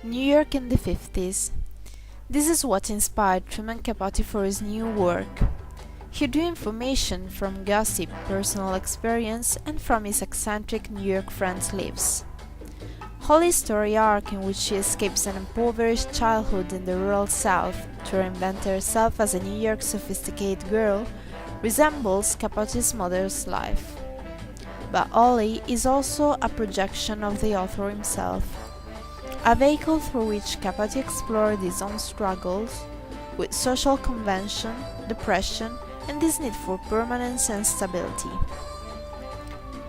New York in the 50s. This is what inspired Truman Capote for his new work. He drew information from gossip, personal experience, and from his eccentric New York friends' lives. Holly's story arc, in which she escapes an impoverished childhood in the rural South to reinvent herself as a New York sophisticated girl, resembles Capote's mother's life. But Holly is also a projection of the author himself, a vehicle through which Capote explored his own struggles with social convention, depression, and this need for permanence and stability.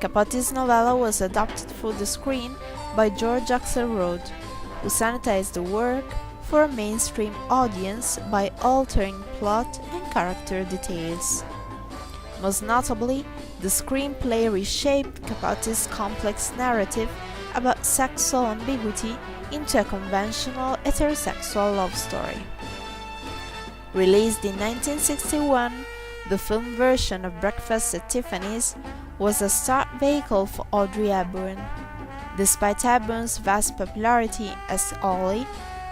Capote's novella was adapted for the screen by George Axelrod, who sanitized the work for a mainstream audience by altering plot and character details. Most notably, the screenplay reshaped Capote's complex narrative about sexual ambiguity into a conventional heterosexual love story. Released in 1961, the film version of Breakfast at Tiffany's was a start vehicle for Audrey Hepburn. Despite Hepburn's vast popularity as Holly,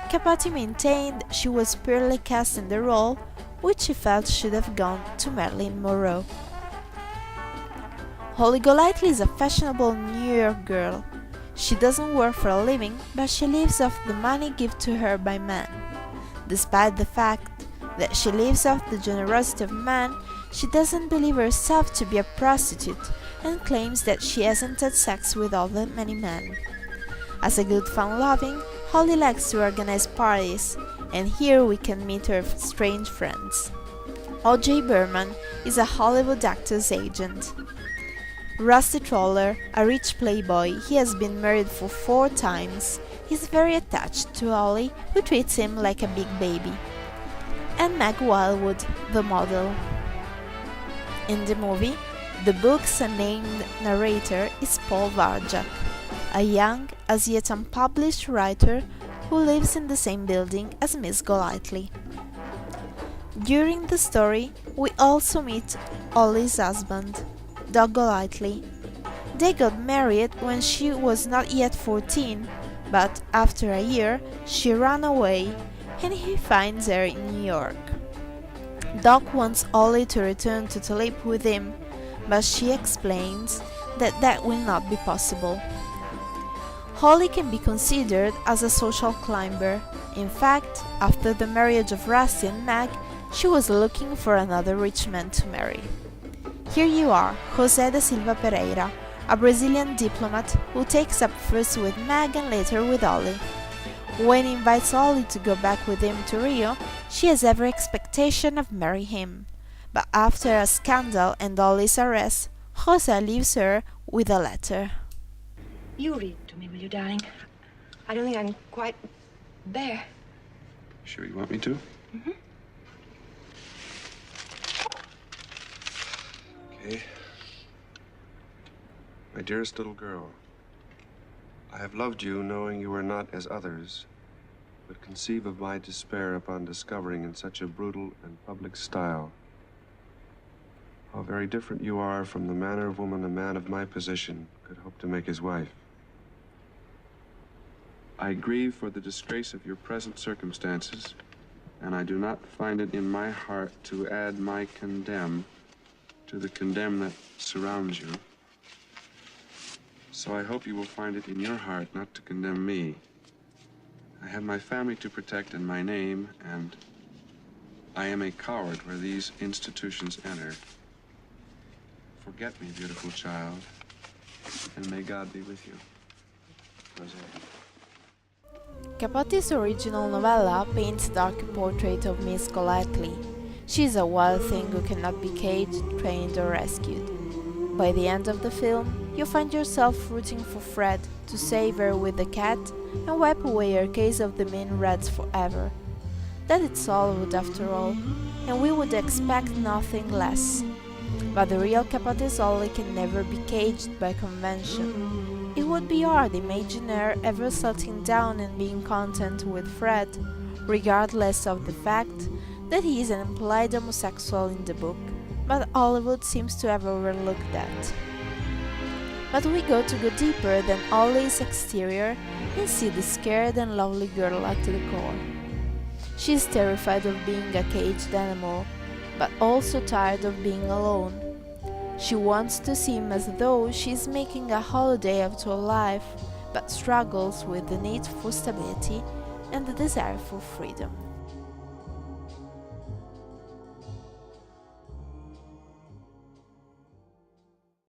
Capote maintained she was poorly cast in the role, which he felt should have gone to Marilyn Monroe. Holly Golightly is a fashionable New York girl. She doesn't work for a living, but she lives off the money given to her by men. Despite the fact that she lives off the generosity of men, she doesn't believe herself to be a prostitute and claims that she hasn't had sex with all that many men. As a good fun-loving, Holly likes to organize parties, and here we can meet her strange friends. O.J. Berman is a Hollywood actor's agent. Rusty Troller, a rich playboy, he has been married for 4 times. He's very attached to Holly, who treats him like a big baby. And Meg Wildwood, the model. In the movie, the book's unnamed narrator is Paul Varjak, a young, as yet unpublished writer who lives in the same building as Miss Golightly. During the story, we also meet Holly's husband, Doug Golightly. They got married when she was not yet 14, but after a year, she ran away and he finds her in New York. Doc wants Holly to return to Tulip with him, but she explains that that will not be possible. Holly can be considered as a social climber. In fact, after the marriage of Rusty and Meg, she was looking for another rich man to marry. Here you are, José da Silva Pereira, a Brazilian diplomat who takes up first with Meg and later with Holly. When he invites Holly to go back with him to Rio, she has every expectation of marrying him. But after a scandal and Holly's arrest, José leaves her with a letter. You read to me, will you, darling? I don't think I'm quite there. Sure you want me to? Mm-hmm. Okay. My dearest little girl, I have loved you knowing you are not as others, but conceive of my despair upon discovering in such a brutal and public style how very different you are from the manner of woman a man of my position could hope to make his wife. I grieve for the disgrace of your present circumstances, and I do not find it in my heart to add my condemn to the condemn that surrounds you. So I hope you will find it in your heart not to condemn me. I have my family to protect and my name, and I am a coward where these institutions enter. Forget me, beautiful child, and may God be with you. Jose. Capote's original novella paints a dark portrait of Miss Golightly. She is a wild thing who cannot be caged, trained, or rescued. By the end of the film, you find yourself rooting for Fred to save her with the cat and wipe away her case of the mean rats forever. That it's Hollywood after all, and we would expect nothing less. But the real Capote's Holly can never be caged by convention. It would be hard imagining her ever settling down and being content with Fred, regardless of the fact that he is an implied homosexual in the book, but Hollywood seems to have overlooked that. But we go deeper than Holly's exterior and see the scared and lovely girl at the core. She is terrified of being a caged animal, but also tired of being alone. She wants to seem as though she is making a holiday of her life, but struggles with the need for stability and the desire for freedom.